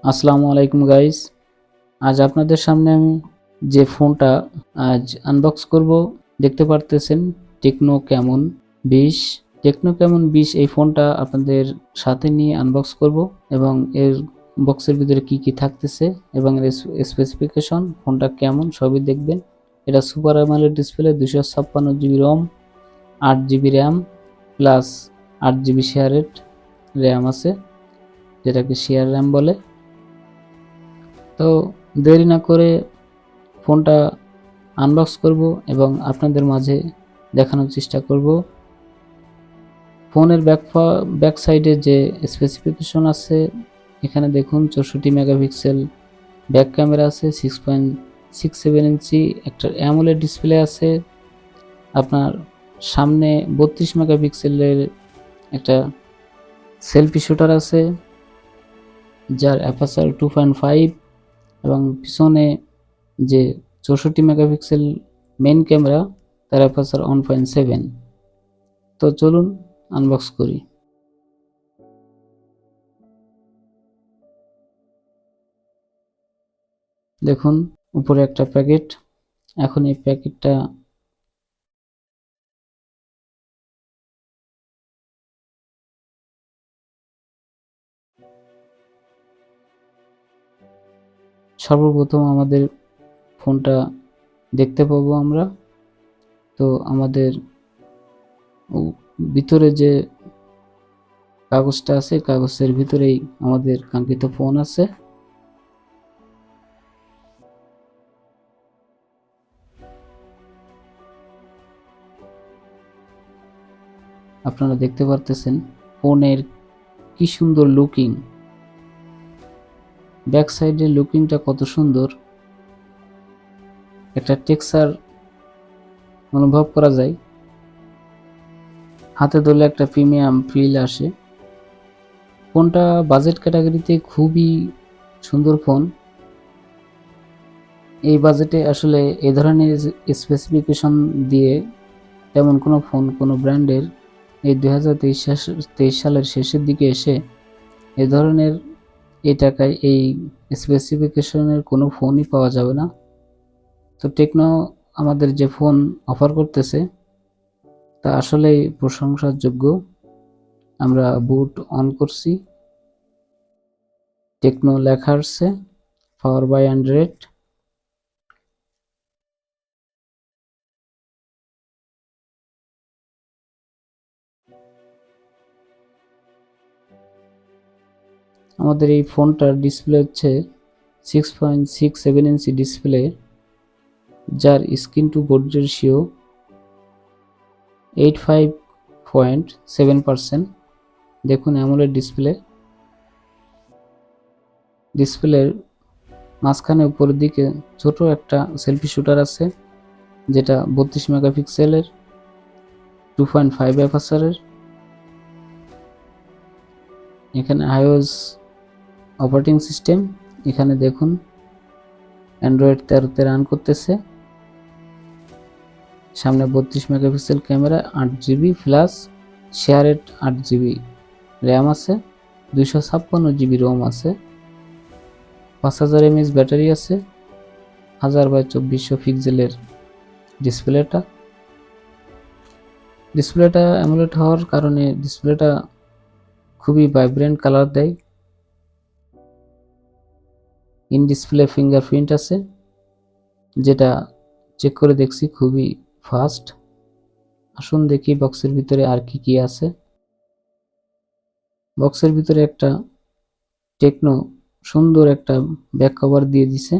আসসালামু আলাইকুম গাইস। আজ আপনাদের সামনে আমি যে ফোনটা আজ আনবক্স করব দেখতে পারতেছেন টেকনো ক্যামন 20। টেকনো ক্যামন 20 এই ফোনটা আপনাদের সাথে নিয়ে আনবক্স করব এবং এর বক্সের ভিতরে কি কি থাকতেছে এবং এর স্পেসিফিকেশন, ফোনটা কেমন সবই দেখবেন। এটা সুপার অ্যামোলেড ডিসপ্লে, 256GB রম, 8GB RAM plus 8GB শেয়ারেড RAM আছে, যেটাকে শেয়ার র্যাম বলে। তো দেরি না করে ফোনটা আনবক্স করব এবং আপনাদের মাঝে দেখানোর চেষ্টা করব। ফোনের ব্যাক সাইডে যে স্পেসিফিকেশন আছে, এখানে দেখুন 64 মেগাপিক্সেল ব্যাক ক্যামেরা আছে, 6.67 ইঞ্চি একটা অ্যামোলেড ডিসপ্লে আছে, আপনার সামনে 32 মেগাপিক্সেলের একটা সেলফি শুটার আছে যার অ্যাপারচার 2.5 এবং পিছনে যে 64 মেগাপিক্সেল মেইন ক্যামেরা তার অ্যাপারচার 1.7। তো চলুন আনবক্স করি। দেখুন উপরে একটা প্যাকেট। এখন এই প্যাকেটটা সর্বপ্রথম আমাদের ফোনটা দেখতে পাবো আমরা। তো আমাদের ভিতরে যে কাগজটা আছে, কাগজের ভিতরেই আমাদের কাঙ্ক্ষিত ফোন আছে। আপনারা দেখতে পারতেছেন ফোনের কি সুন্দর লুকিং, ব্যাক সাইডের লুকিংটা কত সুন্দর, একটা টেক্সচার অনুভব করা যায়, হাতে ধরলে একটা প্রিমিয়াম ফিল আসে। ফোনটা বাজেট ক্যাটাগরিতে খুবই সুন্দর ফোন। এই বাজেটে আসলে এই ধরনের স্পেসিফিকেশন দিয়ে তেমন কোনো ফোন, কোনো ব্র্যান্ডের এই 2023 সালের শেষের দিকে এসে এ ধরনের এই টাকায় এই স্পেসিফিকেশনের কোনো ফোনই পাওয়া যাবে না। তো টেকনো আমাদের যে ফোন অফার করতেছে তা আসলেই প্রশংসার যোগ্য। আমরা বুট অন করছি, টেকনো লেখা আসছে, পাওয়ার বাই অ্যান্ড্রয়েড। আমাদের এই ফোনটার ডিসপ্লে হচ্ছে 6.67 ইঞ্চি ডিসপ্লে, যার স্ক্রিন টু বডি রেশিও 85.7%। দেখুন অ্যামোলেড ডিসপ্লে। ডিসপ্লের মাঝখানে উপরের দিকে ছোট একটা সেলফি শুটার আছে, যেটা 32 মেগাপিক্সেলের 2.5 অ্যাপারচারের। এখানে iOS অপারেটিং সিস্টেম, এখানে দেখুন অ্যান্ড্রয়েড 13-তে রান করতেছে। সামনে 32 megapixel camera, 8GB plus শেয়ারেড 8GB RAM আছে, 256GB রোম আছে, 5000 mAh ব্যাটারি আছে, 1000x2400 পিক্সেলের ডিসপ্লেটা অ্যামোলেড হওয়ার কারণে ডিসপ্লেটা খুবই ভাইব্রেন্ট কালার দেয়। ইন ডিসপ্লে ফিঙ্গারপ্রিন্ট আছে, যেটা চেক করে দেখছি খুবই ফাস্ট। আসুন দেখি বক্সের ভিতরে আর কি কি আছে। বক্সের ভিতরে একটা টেকনো সুন্দর একটা ব্যাক কভার দিয়ে দিছে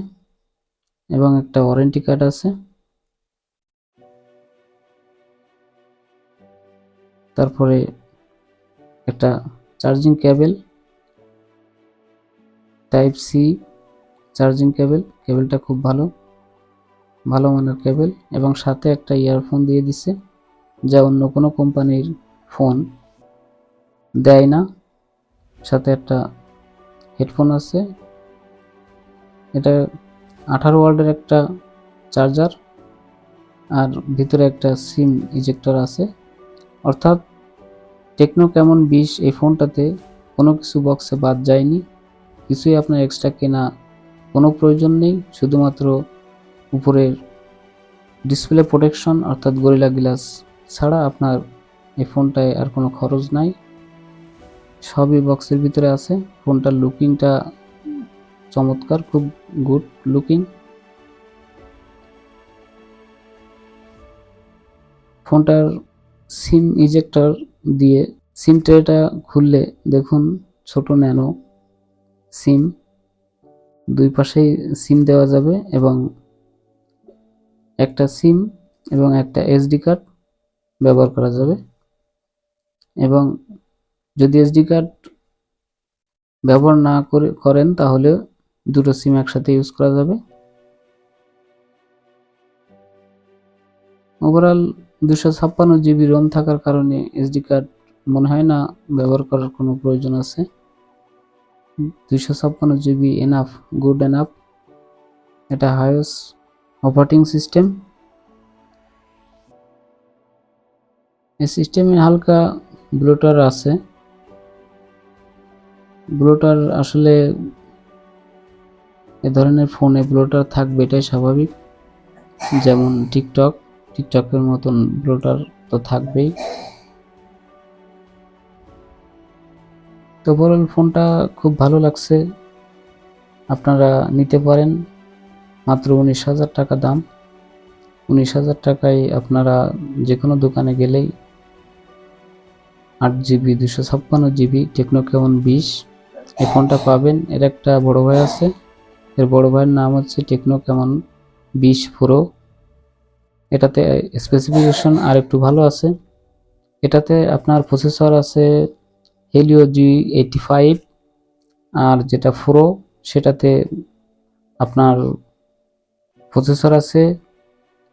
এবং একটা ওয়ারেন্টি কার্ড আছে। তারপরে একটা charging cable, type C charging কেবলটা খুব ভালো মানের কেবল, এবং সাথে একটা ইয়ারফোন দিয়ে দিছে, যা অন্য কোনো কোম্পানির ফোন দেয় না। সাথে একটা হেডফোন আছে, এটা 18 ওয়াটের একটা চার্জার, আর ভিতরে একটা সিম ইজেক্টর আছে। অর্থাৎ টেকনো ক্যামন 20 এই ফোনটাতে কোনো কিছু বক্সে বাদ যায়নি। কিছুই আপনার এক্সট্রা কেনা কোনো প্রয়োজন নেই, শুধুমাত্র উপরের ডিসপ্লে প্রোটেকশন অর্থাৎ গরিলা গ্লাস ছাড়া আপনার এই ফোনটায় আর কোনো খরচ নাই, সবই বক্সের ভিতরে আছে। ফোনটার লুকিংটা চমৎকার, খুব গুড লুকিং। ফোনটার সিম ইজেক্টর দিয়ে সিম ট্রেটা খুললে দেখুন ছোট ন্যানো সিম, দুই পাশেই সিম দেওয়া যাবে এবং একটা সিম এবং একটা এসডি কার্ড ব্যবহার করা যাবে। এবং যদি এসডি কার্ড ব্যবহার না করেন তাহলে দুটো সিম একসাথে ইউজ করা যাবে। ওভারঅল 256 জিবি রোম থাকার কারণে এসডি কার্ড মনে হয় না ব্যবহার করার কোনো প্রয়োজন আছে। 256 জিবি এনাফ, গুড এনাফ। এটা হাইওস অপারেটিং সিস্টেম। এই সিস্টেমে হালকা ব্লোটার আছে। ব্লোটার আসলে এ ধরনের ফোনে ব্লোটার থাকবে, এটাই স্বাভাবিক। যেমন টিকটকের মতন ব্লোটার তো থাকবেই। তো ওভারঅল ফোনটা খুব ভালো লাগছে, আপনারা নিতে পারেন। মাত্র 19,000 টাকা দাম। 19,000 টাকায় আপনারা যে কোনো দোকানে গেলেই 8GB 256GB টেকনো ক্যামন 20 এই ফোনটা পাবেন। এর একটা বড় ভাই আছে, এর বড় ভাইয়ের নাম হচ্ছে টেকনো ক্যামন 20 প্রো। এটাতে স্পেসিফিকেশন আর একটু ভালো আছে। এটাতে আপনার প্রসেসর আছে হেলিও G85, আর যেটা প্রো সেটাতে আপনার প্রসেসর আছে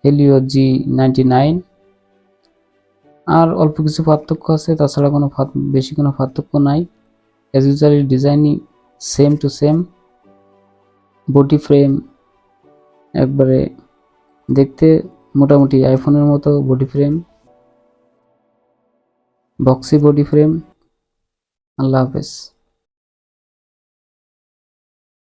হেলিও G99। আর অল্প কিছু পার্থক্য আছে, তাছাড়া কোনো বেশি কোনো পার্থক্য নাই। অ্যাজ ইউজুয়ালি ডিজাইনই same to same. Body frame একবারে দেখতে মোটামুটি আইফোনের মতো body frame, boxy body frame. আল্লাহ হাফেজ।